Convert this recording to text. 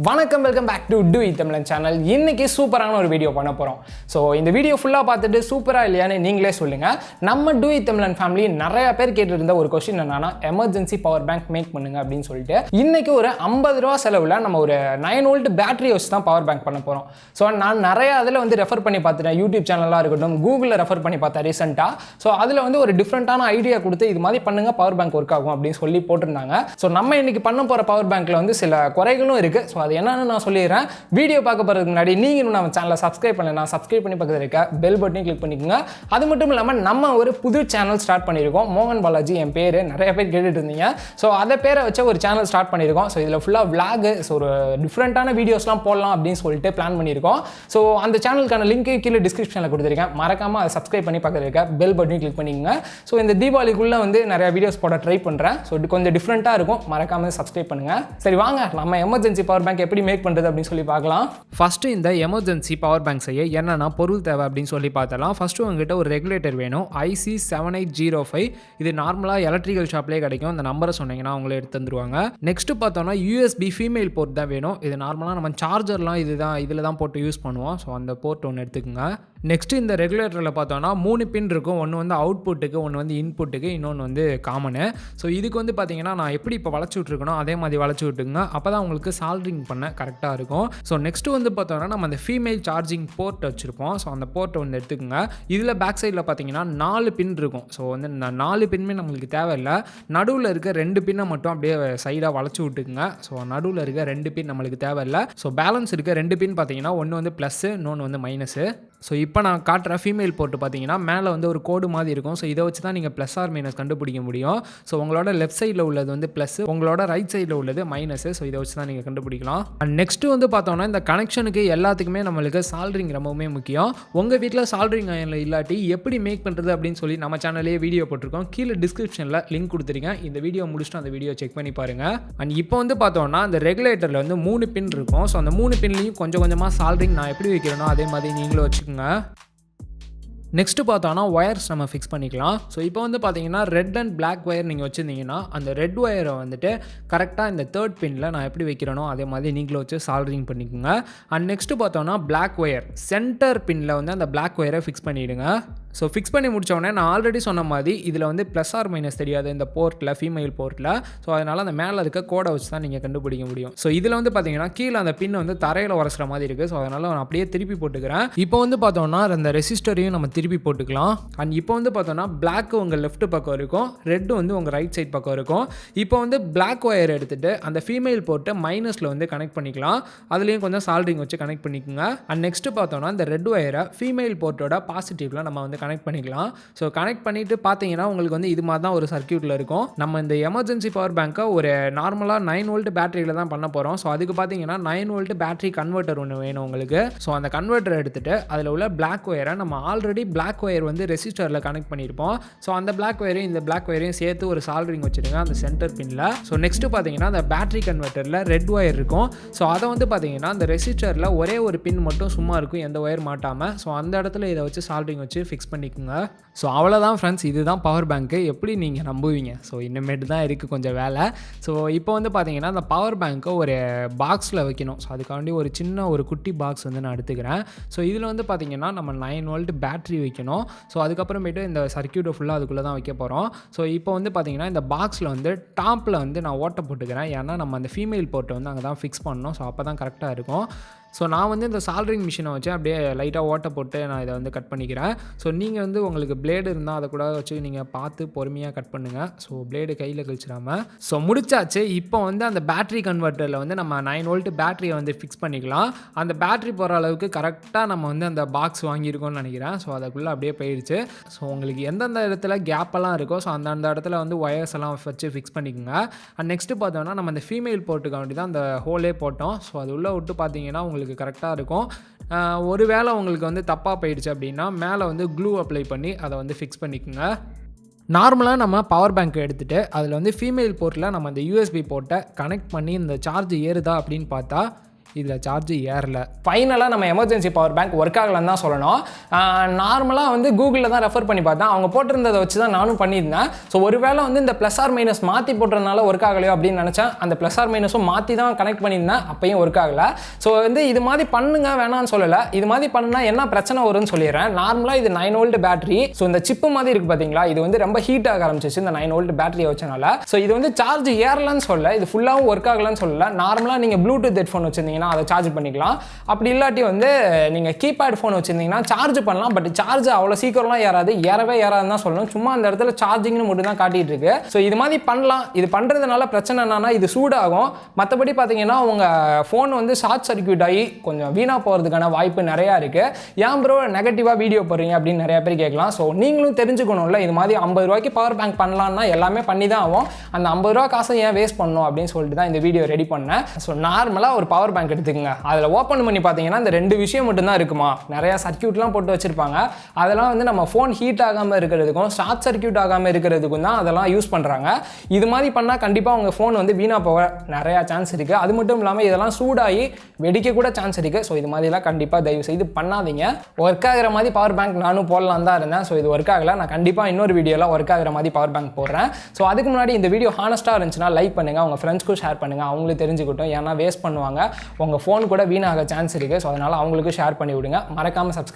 வணக்கம், welcome back to Tamilan channel. இன்னைக்கு சூப்பரான ஒரு வீடியோ பண்ண போகிறோம். ஸோ இந்த வீடியோ ஃபுல்லாக பார்த்துட்டு சூப்பராக இல்லையான்னு நீங்களே சொல்லுங்கள். நம்ம Tamilan ஃபேமிலி நிறைய பேர் கேட்டுருந்த ஒரு கொஸ்டின் என்னன்னா, எமர்ஜென்சி பவர் பேங்க் மேக் பண்ணுங்க அப்படின்னு சொல்லிட்டு இன்னைக்கு ஒரு 50 ரூபா செலவில் நம்ம ஒரு 9 வோல்ட் பேட்டரி வச்சு தான் பவர் பேங்க் பண்ண போகிறோம். ஸோ நான் நிறைய அதில் வந்து ரெஃபர் பண்ணி பார்த்துட்டேன். யூடியூப் சேனலாக இருக்கட்டும், கூகுளில் ரெஃபர் பண்ணி பார்த்தேன் ரீசெண்டாக. ஸோ அதில் வந்து ஒரு டிஃப்ரெண்ட்டான ஐடியா கொடுத்து இது மாதிரி பண்ணுங்க பவர் பேங்க் ஒர்க் ஆகும் அப்படின்னு சொல்லி போட்டிருந்தாங்க. ஸோ நம்ம இன்னைக்கு பண்ண போகிற பவர் பேங்க்கில் வந்து சில குறைகளும் இருக்குது. ஸோ அது என்னன்னு நான் சொல்லிடுறேன். வீடியோ பார்க்க போகிறதுக்கு முன்னாடி நீங்கள் இன்னும் நம்ம சேனலை சப்ஸ்கிரைப் பண்ணலன்னா சப்ஸ்கிரைப் பண்ணி பக்கத்தில் இருக்க பெல் பட்டனையும் கிளிக் பண்ணிக்கோங்க. அது மட்டும் இல்லாமல் நம்ம ஒரு புது சேனல் ஸ்டார்ட் பண்ணியிருக்கோம். மோகன் பாலாஜி என் பேர், நிறைய பேர் கேட்டுட்டு இருந்தீங்க. ஸோ அதை பேரை வச்ச ஒரு சேனல் ஸ்டார்ட் பண்ணியிருக்கோம். ஸோ இதில் ஃபுல்லாக விளாகு, ஸோ ஒரு டிஃப்ரெண்ட்டான வீடியோஸ்லாம் போடலாம் அப்படின்னு சொல்லிட்டு பிளான் பண்ணியிருக்கோம். ஸோ அந்த சேனலுக்கான லிங்க் கீழே டிஸ்கிரிப்ஷனில் கொடுத்துருக்கேன். மறக்காமல் அதை சப்ஸ்கிரைப் பண்ணி பக்கத்தில் இருக்க பெல் பட்டனையும் கிளிக் பண்ணிக்கோங்க. ஸோ இந்த தீபாவளிக்குள்ளே வந்து நிறைய வீடியோஸ் போட ட்ரை பண்ணுறேன். ஸோ கொஞ்சம் டிஃப்ரெண்ட்டாக இருக்கும், மறக்காமல் சப்ஸ்கிரைப் பண்ணுங்கள். சரி வாங்க, நம்ம எமர்ஜென்சி பவர் பேங்க் எப்படி மேக் பண்ணுறது அப்படின்னு சொல்லி பார்க்கலாம். ஃபஸ்ட்டு இந்த எமர்ஜென்சி பவர் பேங்க் செய்ய என்னென்ன பொருள் தேவை அப்படின்னு சொல்லி பார்த்தலாம். ஃபஸ்ட்டு உங்ககிட்ட ஒரு ரெகுலேட்டர் வேணும். IC7805. இது நார்மலாக எலக்ட்ரிக்கல் ஷாப்லேயே கிடைக்கும். இந்த நம்பரை சொன்னீங்கன்னா அவங்களே எடுத்து தந்துருவாங்க. நெக்ஸ்ட் பார்த்தோம்னா USB ஃபீமேல் போர்ட் தான் வேணும். இது நார்மலாக நம்ம சார்ஜர்லாம் இதில் தான் போட்டு யூஸ் பண்ணுவோம். ஸோ அந்த போர்ட் ஒன்று எடுத்துக்கோங்க. நெக்ஸ்ட்டு இந்த ரெகுலேட்டரில் பார்த்தோன்னா 3 பின் இருக்கும். ஒன்று வந்து அவுட்புட்டுக்கு, ஒன்று வந்து இன்புட்டுக்கு, இன்னொன்று வந்து காமனு. ஸோ இதுக்கு வந்து பார்த்தீங்கன்னா நான் எப்படி இப்போ வளைச்சி விட்ருக்கணும் அதே மாதிரி வளைச்சி விட்டுங்க. அப்போ தான் உங்களுக்கு சால்ட்ரிங் பண்ண கரெக்டாக இருக்கும். ஸோ நெக்ஸ்ட்டு வந்து பார்த்தோன்னா நம்ம அந்த ஃபீமேல் சார்ஜிங் போர்ட் வச்சுருப்போம். ஸோ அந்த போர்ட்டை வந்து எடுத்துக்கோங்க. இதில் பேக் சைடில் பார்த்தீங்கன்னா 4 பின் இருக்கும். ஸோ வந்து இந்த 4 பின்மே நம்மளுக்கு தேவையில்லை. நடுவில் இருக்க 2 பின்னை மட்டும் அப்படியே சைடாக வளைச்சி விட்டுக்குங்க. ஸோ நடுவில் இருக்க 2 பின் நம்மளுக்கு தேவையில்லை. ஸோ பேலன்ஸ் இருக்க 2 பின் பார்த்தீங்கன்னா ஒன்று வந்து ப்ளஸ்ஸு, இன்னொன்று வந்து மைனஸு. ஸோ இப்போ நான் காட்டுற ஃபீமேல் போர்ட்டு பார்த்தீங்கன்னா மேலே வந்து ஒரு கோடு மாதிரி இருக்கும். ஸோ இதை வச்சு தான் நீங்கள் ப்ளஸ் ஆர் மைனஸ் கண்டுபிடிக்க முடியும். ஸோ உங்களோட லெஃப்ட் சைடில் உள்ளது வந்து ப்ளஸ், உங்களோட ரைட் சைடில் உள்ளது மைனஸு. ஸோ இதை வச்சு தான் நீங்கள் கண்டுபிடிக்கலாம். அண்ட் நெக்ஸ்ட்டு வந்து பார்த்தோம்னா இந்த கனெக்ஷனுக்கு எல்லாத்துக்குமே நம்மளுக்கு சால்ட்ரிங் ரொம்பவுமே முக்கியம். உங்கள் வீட்டில் சால்ட்ரிங் அயனில் இல்லாட்டி எப்படி மேக் பண்ணுறது அப்படின்னு சொல்லி நம்ம சேனல்லேயே வீடியோ போட்டிருக்கோம். கீழே டிஸ்கிரிப்ஷனில் லிங்க் கொடுத்துருக்கேன். இந்த வீடியோ முடிச்சுட்டு அந்த வீடியோ செக் பண்ணி பாருங்கள். அண்ட் இப்போ வந்து பார்த்தோம்னா அந்த ரெகுலேட்டரில் வந்து 3 பின் இருக்கும். ஸோ அந்த 3 பின்லையும் கொஞ்சம் கொஞ்சமாக சால்ட்ரிங் நான் எப்படி வைக்கிறேனோ அதே மாதிரி நீங்களும் வச்சுக்கோங்க. நெக்ஸ்ட்டு பார்த்தோன்னா ஒயர்ஸ் நம்ம ஃபிக்ஸ் பண்ணிக்கலாம். ஸோ இப்போ வந்து பார்த்தீங்கன்னா ரெட் அண்ட் பிளாக் ஒயர் நீங்கள் வச்சுருந்தீங்கன்னா அந்த ரெட் ஒயரை வந்துட்டு கரெக்டாக இந்த 3rd பின்னில் நான் எப்படி வைக்கிறேனோ அதே மாதிரி நீங்களும் வச்சு சால்ட்ரிங் பண்ணிக்கோங்க. அண்ட் நெக்ஸ்ட்டு பார்த்தோன்னா பிளாக் ஒயர் சென்டர் பின்னில் வந்து அந்த பிளாக் ஒயரை ஃபிக்ஸ் பண்ணிவிடுங்க. ஸோ ஃபிக்ஸ் பண்ணி முடித்தோடனே நான் ஆல்ரெடி சொன்ன மாதிரி இதில் வந்து ப்ளஸ் ஆர் மைனஸ் தெரியாது இந்த போர்ட்டில், ஃபீமேல் போர்ட்டில். ஸோ அதனால் அந்த மேலே இருக்க கோடை வச்சு தான் நீங்கள் கண்டுபிடிக்க முடியும். ஸோ இதில் வந்து பார்த்தீங்கன்னா கீழே அந்த பின் வந்து தரையில் உரசுற மாதிரி இருக்குது. ஸோ அதனால் நான் அப்படியே திருப்பி போட்டுக்கிறேன். இப்போ வந்து பார்த்தோன்னா அந்த ரெசிஸ்டரையும் நம்ம திருப்பி போட்டுக்கலாம். அண்ட் இப்போ வந்து பார்த்தோன்னா பிளாக் உங்கள் லெஃப்ட் பக்கம் இருக்கும், ரெட்டு வந்து உங்கள் ரைட் சைட் பக்கம் இருக்கும். இப்போ வந்து பிளாக் ஒயர் எடுத்துகிட்டு அந்த ஃபீமேல் போர்ட்டை மைனஸில் வந்து கனெக்ட் பண்ணிக்கலாம். அதுலேயும் கொஞ்சம் சால்ட்ரிங் வச்சு கனெக்ட் பண்ணிக்கோங்க. அண்ட் நெக்ஸ்ட்டு பார்த்தோன்னா இந்த ரெட் ஒயரை ஃபீமேல் போர்ட்டோட பாசிட்டிவில் நம்ம வந்து கனெக்ட் பண்ணிக்கலாம். ஸோ கனெக்ட் பண்ணிவிட்டு பார்த்தீங்கன்னா உங்களுக்கு வந்து இது மாதிரி தான் ஒரு சர்க்யூட்டில் இருக்கும். நம்ம இந்த எமர்ஜென்சி பவர் பேங்க்கை ஒரு நார்மலாக 9 வோல்ட் பேட்டரியில் தான் பண்ண போகிறோம். ஸோ அதுக்கு பார்த்தீங்கன்னா 9 வோல்ட் பேட்டரி கன்வெர்ட்டர் ஒன்று வேணும் உங்களுக்கு. ஸோ அந்த கன்வெர்ட்டர் எடுத்துகிட்டு அதில் உள்ள பிளாக் ஒயரை நம்ம ஆல்ரெடி பிளாக் ஒயர் வந்து ரெசிஸ்டரில் கனெக்ட் பண்ணியிருப்போம். ஸோ அந்த பிளாக் ஒயரையும் இந்த பிளாக் ஒயரையும் சேர்த்து ஒரு சால்ட்ரிங் வச்சுருங்க அந்த சென்டர் பின்னில். ஸோ நெக்ஸ்ட்டு பார்த்தீங்கன்னா அந்த பேட்டரி கன்வெர்ட்டரில் ரெட் ஒயர் இருக்கும். ஸோ அதை வந்து பார்த்தீங்கன்னா அந்த ரெசிஸ்டரில் ஒரே ஒரு பின் மட்டும் சும்மா இருக்கும், எந்த ஒயர் மாட்டாமல். ஸோ அந்த இடத்துல இதை வச்சு சால்ட்ரிங் வச்சு ஃபிக்ஸ் பண்ணிக்கோங்க. ஸோ அவ்வளோதான் ஃப்ரெண்ட்ஸ், இதுதான் பவர் பேங்க்கு. எப்படி நீங்கள் நம்புவீங்க? ஸோ இன்னமேட்டு தான் இருக்குது கொஞ்சம் வேலை. ஸோ இப்போ வந்து பார்த்தீங்கன்னா அந்த பவர் பேங்க்கை ஒரு பாக்ஸில் வைக்கணும். ஸோ அதுக்காண்டி ஒரு சின்ன ஒரு குட்டி பாக்ஸ் வந்து நான் எடுத்துக்கிறேன். ஸோ இதில் வந்து பார்த்தீங்கன்னா நம்ம 9 வோல்ட் பேட்டரி வைக்கணும். ஸோ அதுக்கப்புறமேட்டு இந்த சர்க்யூட்டை ஃபுல்லாக அதுக்குள்ளே தான் வைக்க போகிறோம். ஸோ இப்போ வந்து பார்த்தீங்கன்னா இந்த பாக்ஸில் வந்து டாப்பில் வந்து நான் ஓட்டை போட்டுக்கிறேன். ஏன்னா நம்ம அந்த ஃபீமேல் போர்ட்டை வந்து அங்கே தான் ஃபிக்ஸ் பண்ணணும். ஸோ அப்போ தான் கரெக்டாக இருக்கும். ஸோ நான் வந்து இந்த சால்ட்ரிங் மிஷினை வச்சு அப்படியே லைட்டாக ஓட்டை போட்டு நான் இதை வந்து கட் பண்ணிக்கிறேன். ஸோ நீங்கள் வந்து உங்களுக்கு பிளேடு இருந்தால் அதை கூட வச்சு நீங்கள் பார்த்து பொறுமையாக கட் பண்ணுங்கள். ஸோ பிளேடு கையில் கழிச்சிடாமல். ஸோ முடிச்சாச்சு. இப்போ வந்து அந்த பேட்டரி கன்வெர்ட்டரில் வந்து நம்ம 9 வோல்ட் பேட்டரியை வந்து ஃபிக்ஸ் பண்ணிக்கலாம். அந்த பேட்டரி போகிற அளவுக்கு கரெக்டாக நம்ம வந்து அந்த பாக்ஸ் வாங்கியிருக்கோம்னு நினைக்கிறேன். ஸோ அதுக்குள்ளே அப்படியே போயிடுச்சு. ஸோ உங்களுக்கு எந்தெந்த இடத்துல கேப்பெல்லாம் இருக்கோ ஸோ அந்த இடத்துல வந்து ஒயர்ஸ் எல்லாம் வச்சு ஃபிக்ஸ் பண்ணிக்கோங்க. அண்ட் நெக்ஸ்ட்டு பார்த்தோம்னா நம்ம அந்த ஃபீமேல் போர்ட்டுக்கு வேண்டி தான் அந்த ஹோலே போட்டோம். ஸோ அது உள்ளே விட்டு பார்த்தீங்கன்னா உங்களுக்கு கரெக்டாக இருக்கும். ஒரு வேளை உங்களுக்கு வந்து தப்பாக போயிடுச்சு அப்படின்னா மேலே வந்து க்ளூ அப்ளை பண்ணி அதை வந்து ஃபிக்ஸ் பண்ணிக்கோங்க. நார்மலாக நம்ம பவர் பேங்க் எடுத்துகிட்டு அதில் வந்து ஃபீமேல் போர்ட்டில் நம்ம அந்த USB போர்ட்டை கனெக்ட் பண்ணி இந்த சார்ஜ் ஏறுதா அப்படின்னு பார்த்தா இதில் சார்ஜ் ஏறல. ஃபைனலாக நம்ம எமர்ஜென்சி பவர் பேங்க் ஒர்க் ஆகலன்னு தான் சொல்லணும். நார்மலாக வந்து கூகுளில் தான் ரெஃபர் பண்ணி பார்த்தேன். அவங்க போட்டிருந்ததை வச்சு தான் நானும் பண்ணியிருந்தேன். ஸோ ஒருவேளை வந்து இந்த ப்ளஸ் ஆர் மைனஸ் மாற்றி போட்டுறதுனால ஒர்க் ஆகலையோ அப்படின்னு நினச்சேன். அந்த ப்ளஸ் ஆர் மைனஸும் மாற்றி தான் கனெக்ட் பண்ணியிருந்தேன், அப்பையும் ஒர்க் ஆகலை. ஸோ வந்து இது மாதிரி பண்ணுங்க வேணான்னு சொல்லலை. இது மாதிரி பண்ணுனா என்ன பிரச்சனை வரும்னு சொல்லிடுறேன். நார்மலாக இது 9 வோல்ட் பேட்டரி. ஸோ இந்த சிப்பு மாதிரி இருக்குது பார்த்தீங்களா, இது வந்து ரொம்ப ஹீட் ஆக ஆரம்பிச்சிச்சு இந்த 9 வோல்ட் பேட்டரியை வச்சனால. ஸோ இது வந்து சார்ஜ் ஏறலன்னு சொல்ல, இது ஃபுல்லாகவும் ஒர்க் ஆகலன்னு சொல்லல. நார்மலாக நீங்கள் ப்ளூடூத் ஹெட்ஃபோன் வச்சிருந்தீங்கன்னா அதை சார்ஜ் பண்ணிக்கலாம். அப்படி இல்லாட்டி வந்து நீங்கள் கீபேட் ஃபோன் வச்சிருந்தீங்கன்னா சார்ஜ் பண்ணலாம். பட் சார்ஜ் அவ்வளோ சீக்கிரம்லாம் ஏறவே ஏறாதுன்னு தான் சொல்லணும். சும்மா அந்த இடத்துல சார்ஜிங்னு மட்டும் தான் காட்டிட்டு இருக்கு. ஸோ இது மாதிரி பண்ணலாம். இது பண்ணுறதுனால பிரச்சனை என்னன்னா இது சூடாகும். மற்றபடி பார்த்தீங்கன்னா உங்கள் ஃபோன் வந்து ஷார்ட் சர்க்யூட் ஆகி கொஞ்சம் வீணாக போகிறதுக்கான வாய்ப்பு நிறையா இருக்குது. ஏன் ப்ரோ நெகட்டிவாக வீடியோ போடுறீங்க அப்படின்னு நிறைய பேர் கேட்கலாம். ஸோ நீங்களும் தெரிஞ்சுக்கணும்ல, இது மாதிரி 50 ரூபாய்க்கு பவர் பேங்க் பண்ணலான்னா எல்லாமே பண்ணி தான் ஆகும். அந்த 50 ரூபா காசை ஏன் வேஸ்ட் பண்ணணும் அப்படின்னு சொல்லிட்டு தான் இந்த வீடியோ ரெடி பண்ணேன். ஸோ நார்மலாக ஒரு பவர் பேங்க் எடுத்துக்கங்க. அதில் ஓப்பன் பண்ணி பார்த்தீங்கன்னா இந்த 2 விஷயம் மட்டும்தான் இருக்குமா. நிறையா சர்க்யூட்லாம் போட்டு வச்சிருப்பாங்க. அதெல்லாம் வந்து நம்ம ஃபோன் ஹீட் ஆகாமல் இருக்கிறதுக்கும் ஷார்ட் சர்க்யூட் ஆகாமல் இருக்கிறதுக்கும் தான் அதெல்லாம் யூஸ் பண்ணுறாங்க. இது மாதிரி பண்ணால் கண்டிப்பாக உங்கள் ஃபோன் வந்து வீணாக போக நிறையா சான்ஸ் இருக்குது. அது மட்டும் இல்லாமல் இதெல்லாம் சூடாகி வெடிக்க கூட சான்ஸ் இருக்குது. ஸோ இது மாதிரிலாம் கண்டிப்பாக தயவு செய்து பண்ணாதீங்க. ஒர்க் ஆகிற மாதிரி பவர் பேங்க் நானும் போடலாம் தான் இருந்தேன். ஸோ இது ஒர்க் ஆகலை. நான் கண்டிப்பாக இன்னொரு வீடியோவில் ஒர்க் ஆகிற மாதிரி பவர் பேங்க் போடுறேன். ஸோ அதுக்கு முன்னாடி இந்த வீடியோ ஹானஸ்ட்டாக இருந்துச்சுன்னா லைக் பண்ணுங்கள், உங்கள் ஃப்ரெண்ட்ஸ்க்கும் ஷேர் பண்ணுங்கள், அவங்களுக்கு தெரிஞ்சுக்கிட்டும். ஏன்னா வேஸ்ட் பண்ணுவாங்க, உங்கள் ஃபோன் கூட வீணாக சான்ஸ் இருக்குது. ஸோ அதனால் அவங்களுக்கு ஷேர் பண்ணி விடுங்க. மறக்காமல் சப்ஸ்கிரைப்